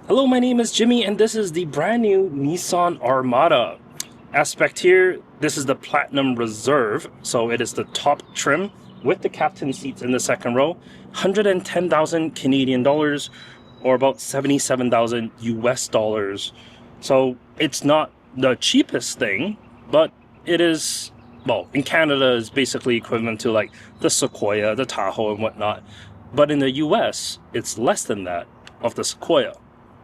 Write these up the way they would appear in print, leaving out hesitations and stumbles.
Hello, my name is Jimmy and this is the brand new Nissan Armada. Aspect here, this is the Platinum Reserve, so it is the top trim with the captain seats in the second row. 110,000 Canadian dollars or about 77,000 US dollars. So it's not the cheapest thing, but it is, well, in Canada is basically equivalent to like the Sequoia, the Tahoe and whatnot. But in the US, it's less than that of the Sequoia.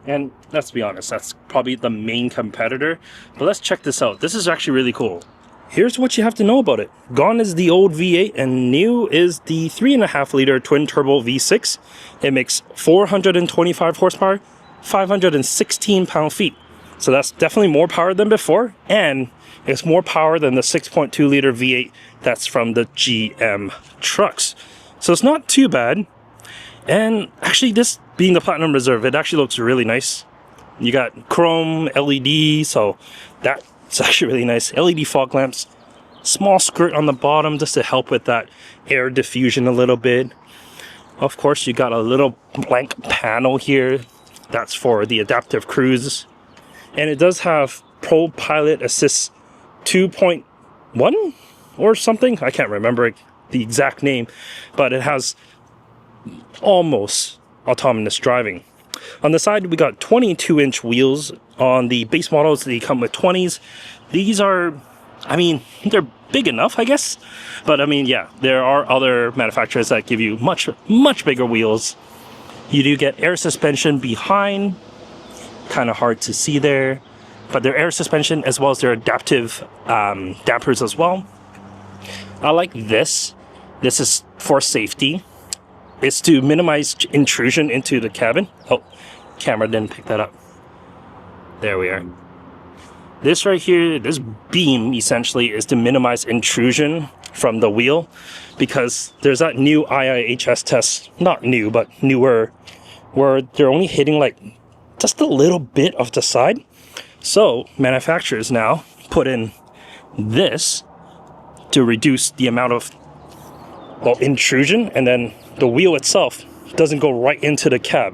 And let's be honest, that's probably the main competitor. But let's check this out. This is actually really cool. Here's what you have to know about it. Gone is the old V8 and new is the 3.5 liter twin turbo V6. It makes 425 horsepower, 516 pound-feet. So that's definitely more power than before, and it's more power than the 6.2 liter V8 that's from the GM trucks. So it's not too bad. And actually, this being the Platinum Reserve, it actually looks really nice. You got chrome, LED, so that's actually really nice. LED fog lamps, small skirt on the bottom just to help with that air diffusion a little bit. Of course, you got a little blank panel here. That's for the adaptive cruise. And it does have Pro Pilot Assist 2.1 or something. I can't remember the exact name, but it has almost autonomous driving. On the side, we got 22-inch wheels. On the base models, they come with 20s. These are, I mean, they're big enough, I guess. But I mean, yeah, there are other manufacturers that give you much bigger wheels. You do get air suspension behind. Kind of hard to see there. But their air suspension as well as their adaptive dampers as well. I like this. This is for safety. It's to minimize intrusion into the cabin. Oh, camera didn't pick that up. There we are. This right here, this beam essentially is to minimize intrusion from the wheel, because there's that new IIHS test, not new, but newer, where they're only hitting like just a little bit of the side. So manufacturers now put in this to reduce the amount of, well, intrusion, and then the wheel itself doesn't go right into the cab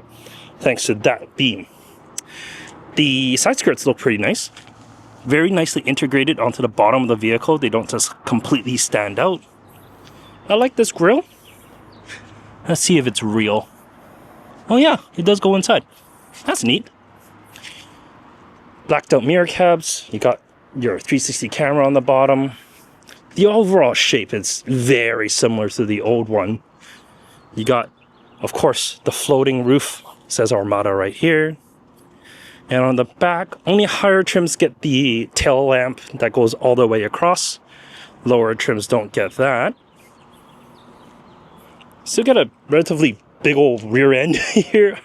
thanks to that beam. The side skirts look pretty nice. Very nicely integrated onto the bottom of the vehicle. They don't just completely stand out. I like this grille. Let's see if it's real. Oh yeah, it does go inside. That's neat. Blacked out mirror cabs. You got your 360 camera on the bottom. The overall shape is very similar to the old one. You got, of course, the floating roof. It says Armada right here. And on the back, only higher trims get the tail lamp that goes all the way across. Lower trims don't get that. Still got a relatively big old rear end here.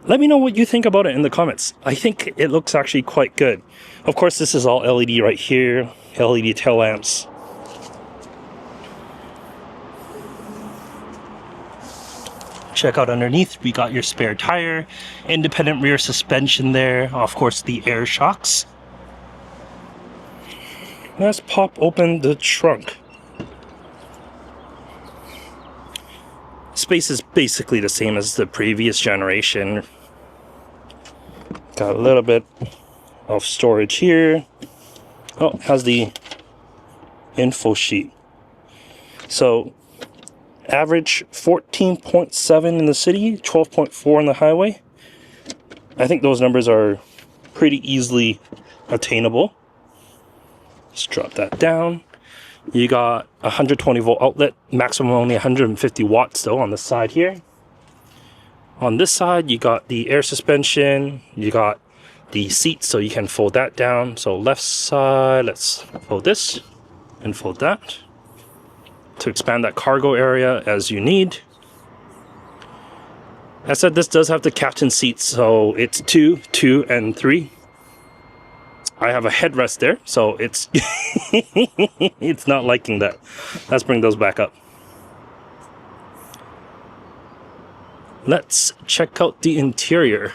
Let me know what you think about it in the comments. I think it looks actually quite good. Of course, this is all LED right here. LED tail lamps. Check out underneath, we got your spare tire, independent rear suspension there, of course the air shocks. Let's pop open the trunk. Space is basically the same as the previous generation. Got a little bit of storage here. Oh, it has the info sheet. So average 14.7 in the city, 12.4 on the highway. I think those numbers are pretty easily attainable. Let's drop that down. You got a 120 volt outlet, maximum only 150 watts though on the side here. On this side, you got the air suspension, you got the seat, so you can fold that down. So left side, let's fold this and fold that to expand that cargo area as you need. As I said, this does have the captain seat, so it's 2, 2, and 3. I have a headrest there, so it's it's not liking that. Let's bring those back up. Let's check out the interior.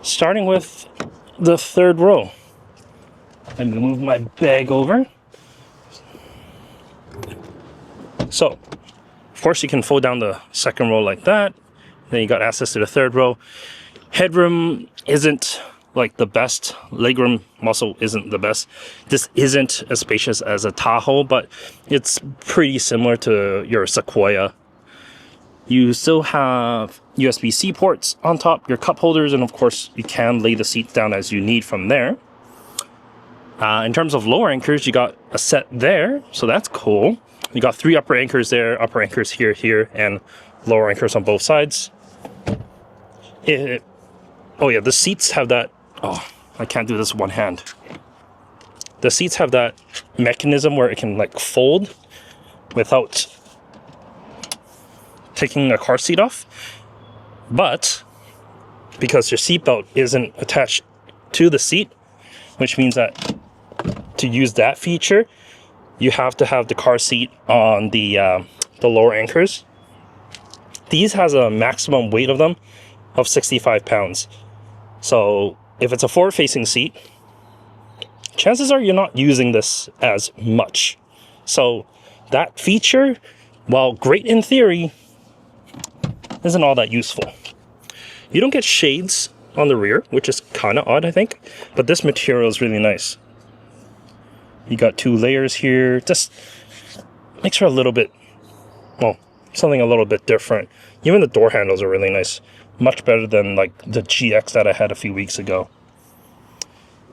Starting with the third row. I'm gonna move my bag over. So, course, you can fold down the second row like that. Then you got access to the third row. Headroom isn't like the best. Legroom also isn't the best. This isn't as spacious as a Tahoe, but it's pretty similar to your Sequoia. You still have USB-C ports on top, your cup holders, and of course you can lay the seats down as you need from there. In terms of lower anchors, you got a set there, so that's cool. You got 3 upper anchors there, upper anchors here, and lower anchors on both sides. Oh yeah, the seats have that, oh, I can't do this with one hand. The seats have that mechanism where it can like fold without taking a car seat off. But because your seatbelt isn't attached to the seat, which means that to use that feature, you have to have the car seat on the lower anchors. These has a maximum weight of them of 65 pounds. So if it's a forward-facing seat, chances are you're not using this as much. So that feature, while great in theory, isn't all that useful. You don't get shades on the rear, which is kind of odd, I think, but this material is really nice. You got 2 layers here, just makes her a little bit, well, something a little bit different. Even the door handles are really nice, much better than like the GX that I had a few weeks ago.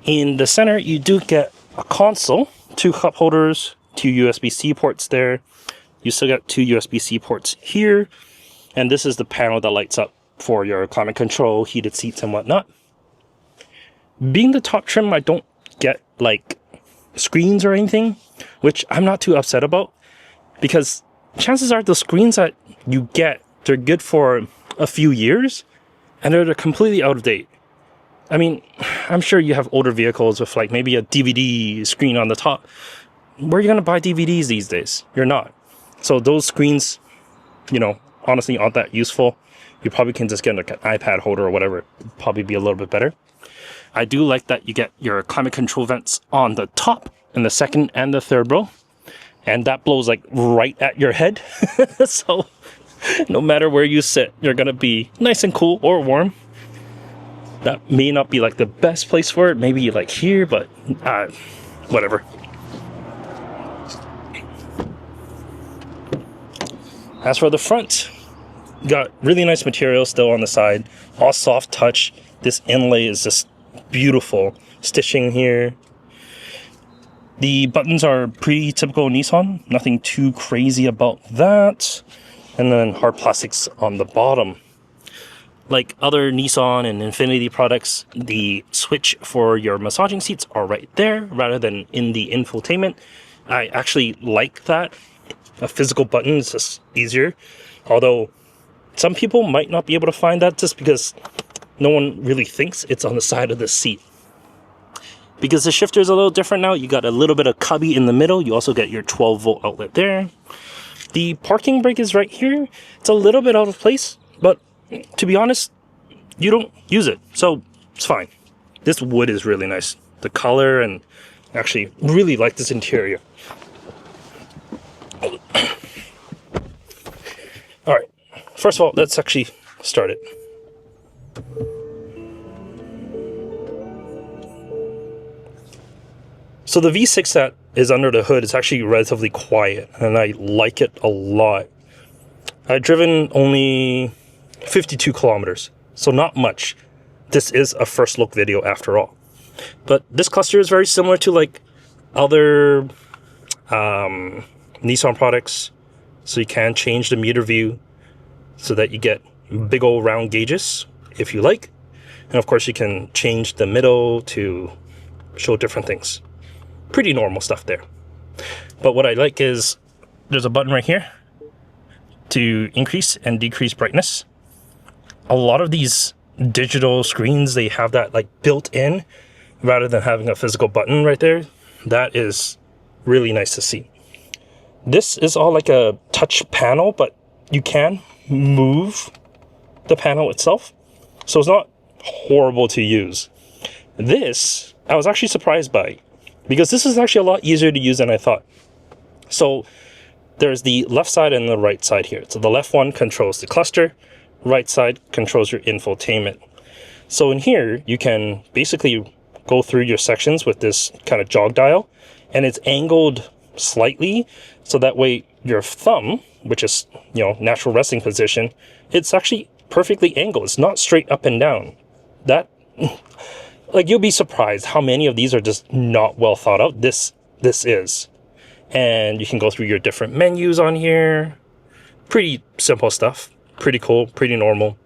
In the center, you do get a console, 2 cup holders, 2 USB-C ports there. You still got 2 USB-C ports here. And this is the panel that lights up for your climate control, heated seats, and whatnot. Being the top trim, I don't get like screens or anything, which I'm not too upset about, because chances are the screens that you get, they're good for a few years, and they're completely out of date. I mean, I'm sure you have older vehicles with like maybe a DVD screen on the top. Where are you going to buy DVDs these days? You're not. So those screens, you know, honestly aren't that useful. You probably can just get like an iPad holder or whatever. It'd probably be a little bit better. I do like that you get your climate control vents on the top in the second and the third row. And that blows like right at your head. So no matter where you sit, you're going to be nice and cool or warm. That may not be like the best place for it. Maybe like here, but whatever. As for the front, got really nice material still on the side, all soft touch. This inlay is just beautiful. Stitching here. The buttons are pretty typical Nissan, nothing too crazy about that. And then hard plastics on the bottom. Like other Nissan and Infiniti products, the switch for your massaging seats are right there rather than in the infotainment. I actually like that. A physical button is just easier. Although some people might not be able to find that just because no one really thinks it's on the side of the seat. Because the shifter is a little different now. You got a little bit of cubby in the middle. You also get your 12-volt outlet there. The parking brake is right here. It's a little bit out of place, but to be honest, you don't use it, so it's fine. This wood is really nice. The color, and actually really like this interior. Alright, first of all, let's actually start it. So the V6 that is under the hood is actually relatively quiet, and I like it a lot. I've driven only 52 kilometers, so not much. This is a first look video after all. But this cluster is very similar to like other Nissan products. So you can change the meter view so that you get big old round gauges if you like. And of course you can change the middle to show different things. Pretty normal stuff there. But what I like is there's a button right here to increase and decrease brightness. A lot of these digital screens, they have that like built in rather than having a physical button right there. That is really nice to see. This is all like a touch panel, but you can move the panel itself. So it's not horrible to use. This, I was actually surprised by, because this is actually a lot easier to use than I thought. So there's the left side and the right side here. So the left one controls the cluster, right side controls your infotainment. So in here, you can basically go through your sections with this kind of jog dial, and it's angled slightly, so that way your thumb, which is, you know, natural resting position, it's actually perfectly angled. It's not straight up and down. That, like, you'll be surprised how many of these are just not well thought out. This is. And you can go through your different menus on here. Pretty simple stuff. Pretty cool, pretty normal.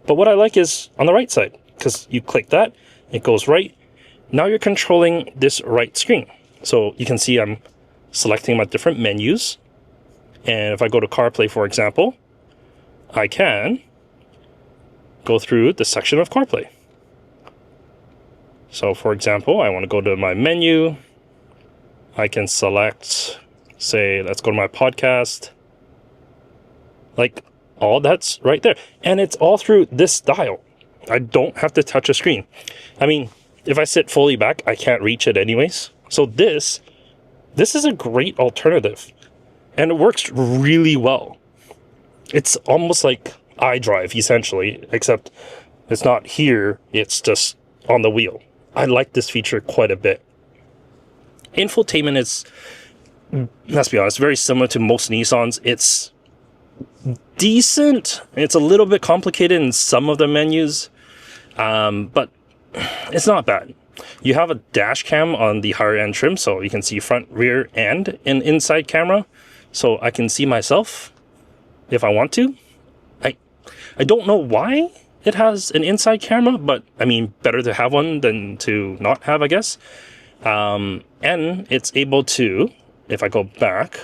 But what I like is on the right side, because you click that, it goes right. Now you're controlling this right screen. So you can see I'm selecting my different menus. And if I go to CarPlay, for example, I can go through the section of CarPlay. So for example, I want to go to my menu. I can select, say, let's go to my podcast. Like, all that's right there. And it's all through this dial. I don't have to touch a screen. I mean, if I sit fully back, I can't reach it anyways. So this is a great alternative. And it works really well. It's almost like iDrive, essentially, except it's not here, it's just on the wheel. I like this feature quite a bit. Infotainment is, let's be honest, very similar to most Nissans. It's decent. It's a little bit complicated in some of the menus, but it's not bad. You have a dash cam on the higher end trim, so you can see front, rear, and an inside camera. So I can see myself if I want to. I don't know why it has an inside camera, but I mean, better to have one than to not have, I guess. And it's able to, if I go back,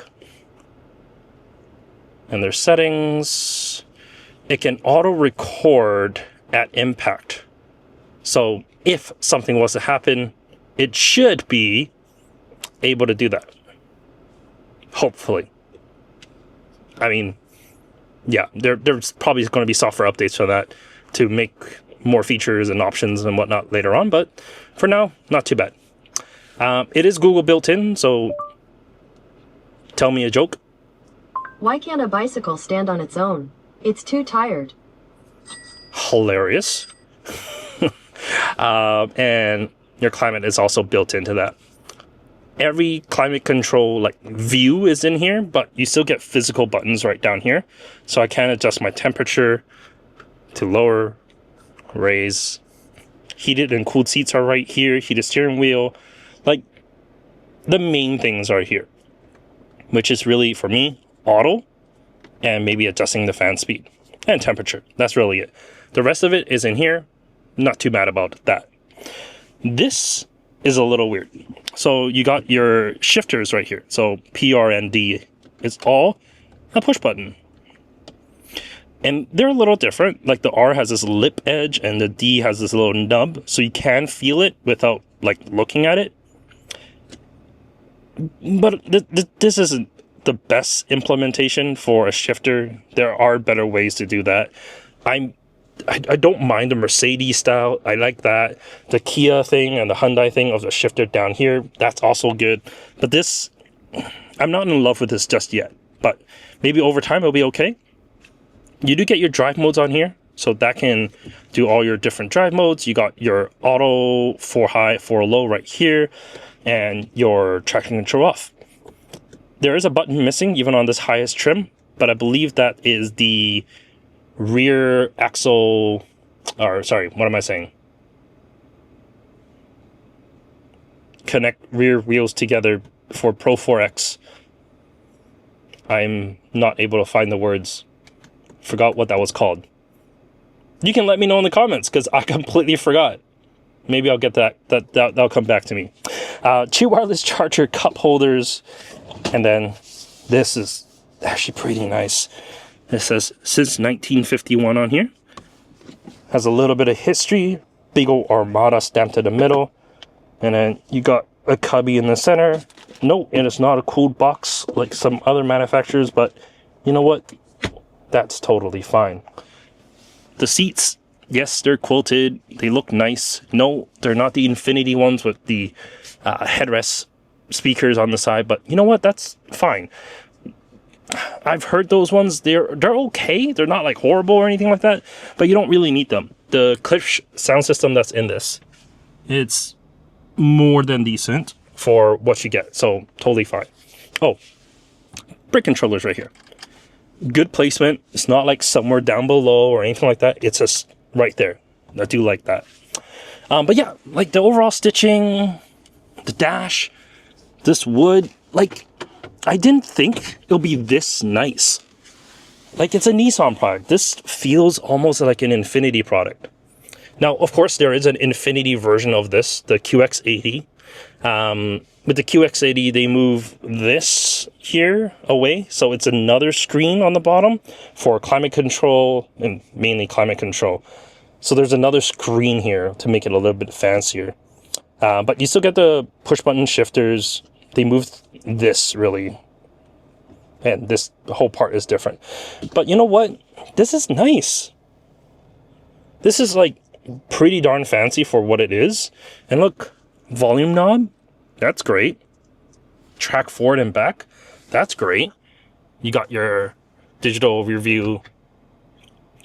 and there's settings, it can auto record at impact. So if something was to happen, it should be able to do that. Hopefully. I mean, yeah, there's probably going to be software updates for that to make more features and options and whatnot later on, but for now, not too bad. It is Google built in, so tell me a joke. Why can't a bicycle stand on its own? It's too tired. Hilarious. And your climate is also built into that. Every climate control like view is in here, but you still get physical buttons right down here. So I can adjust my temperature to lower, raise. Heated and cooled seats are right here. Heated steering wheel. Like, the main things are here, which is really, for me, auto and maybe adjusting the fan speed and temperature. That's really it. The rest of it is in here. Not too bad about that. This is a little weird. So you got your shifters right here. So P, R, and D is all a push button. And they're a little different. Like the R has this lip edge and the D has this little nub. So you can feel it without like looking at it. But this isn't the best implementation for a shifter. There are better ways to do that. I don't mind the Mercedes style. I like that. The Kia thing and the Hyundai thing of the shifter down here, that's also good. But this, I'm not in love with this just yet. But maybe over time it'll be okay. You do get your drive modes on here. So that can do all your different drive modes. You got your auto, 4 high, 4 low right here. And your traction control off. There is a button missing even on this highest trim. But I believe that is the rear axle, or sorry, what am I saying? Connect rear wheels together for Pro 4X. I'm not able to find the words. Forgot what that was called. You can let me know in the comments because I completely forgot. Maybe I'll get that'll come back to me. 2 wireless charger cup holders. And then this is actually pretty nice. It says since 1951 on here. Has a little bit of history. Big old Armada stamped in the middle. And then you got a cubby in the center. No, and it's not a cooled box like some other manufacturers, but you know what? That's totally fine. The seats, yes, they're quilted. They look nice. No, they're not the Infinity ones with the headrest speakers on the side, but you know what? That's fine. I've heard those ones. They're okay. They're not like horrible or anything like that, but you don't really need them. The Klipsch sound system that's in this, it's more than decent for what you get. So totally fine. Oh, brake controllers right here. Good placement. It's not like somewhere down below or anything like that. It's just right there. I do like that. But yeah, like the overall stitching, the dash, this wood, like I didn't think it'll be this nice. Like it's a Nissan product. This feels almost like an Infiniti product. Now, of course, there is an Infiniti version of this, the QX80. With the QX80, they move this here away. So it's another screen on the bottom for climate control and mainly climate control. So there's another screen here to make it a little bit fancier. But you still get the push button shifters. They moved this really. And this whole part is different. But you know what? This is nice. This is like pretty darn fancy for what it is. And look, volume knob. That's great. Track forward and back. That's great. You got your digital rear view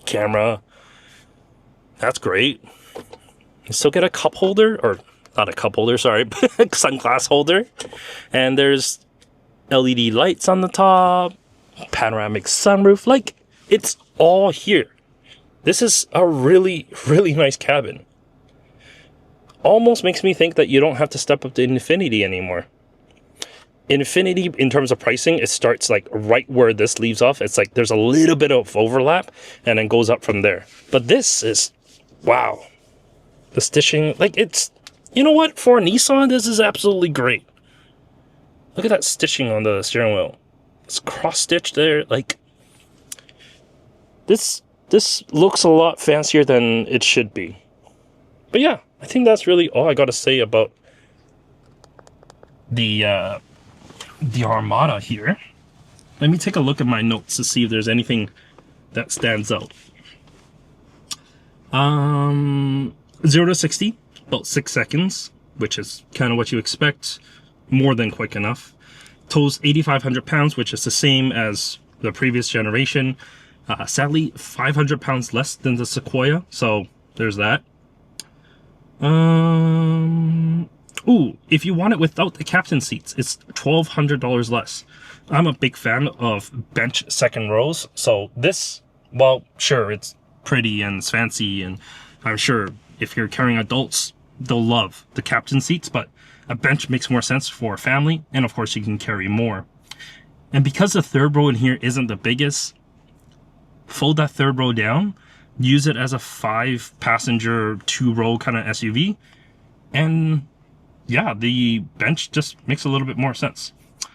camera. That's great. You still get a cup holder, or not a cup holder, sorry, sunglass holder. And there's LED lights on the top, panoramic sunroof. Like, it's all here. This is a really, really nice cabin. Almost makes me think that you don't have to step up to Infiniti anymore. Infiniti, in terms of pricing, it starts like right where this leaves off. It's like there's a little bit of overlap and then goes up from there. But this is, wow. The stitching, like it's, you know what? For a Nissan, this is absolutely great. Look at that stitching on the steering wheel. It's cross-stitched there. Like, this looks a lot fancier than it should be. But yeah, I think that's really all I got to say about the Armada here. Let me take a look at my notes to see if there's anything that stands out. 0 to 60, about 6 seconds, which is kind of what you expect. More than quick enough. Tows 8,500 pounds, which is the same as the previous generation. Sadly, 500 pounds less than the Sequoia, so there's that. Ooh, if you want it without the captain seats, it's $1,200 less. I'm a big fan of bench second rows, so this, well, sure, it's pretty and it's fancy, and I'm sure if you're carrying adults, they'll love the captain seats, but a bench makes more sense for a family, and of course you can carry more. And because the third row in here isn't the biggest, fold that third row down, use it as a 5-passenger, 2-row kind of SUV, and yeah, the bench just makes a little bit more sense.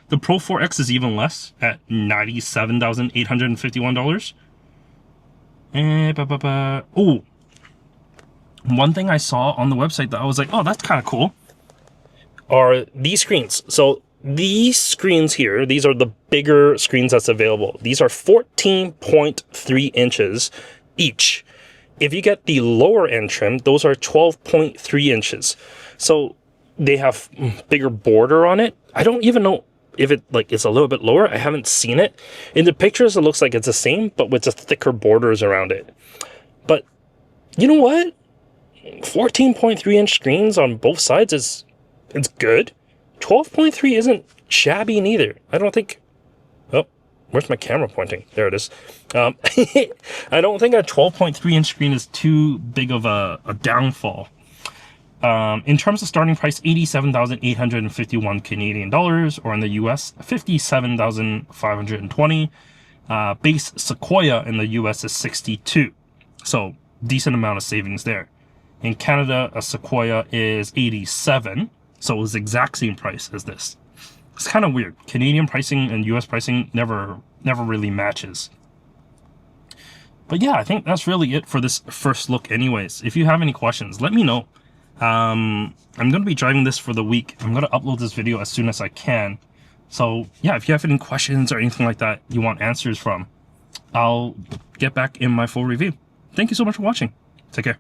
The Pro 4X is even less at $97,851. Oh, one thing I saw on the website that I was like, oh, that's kind of cool, are these screens. So these screens here, these are the bigger screens that's available. These are 14.3 inches each. If you get the lower end trim, those are 12.3 inches. So they have bigger border on it. I don't even know if it like it's a little bit lower. I haven't seen it. In the pictures, it looks like it's the same, but with just thicker borders around it. But you know what? 14.3 inch screens on both sides it's good. 12.3 isn't shabby neither. I don't think. Oh, where's my camera pointing? There it is. I don't think a 12.3 inch screen is too big of a downfall. In terms of starting price, 87,851 Canadian dollars, or in the US, 57,520. Base Sequoia in the US is 62. So decent amount of savings there. In Canada, a Sequoia is 87. So it was the exact same price as this. It's kind of weird. Canadian pricing and US pricing never really matches. But yeah, I think that's really it for this first look anyways. If you have any questions, let me know. I'm going to be driving this for the week. I'm going to upload this video as soon as I can. So yeah, if you have any questions or anything like that you want answers from, I'll get back in my full review. Thank you so much for watching. Take care.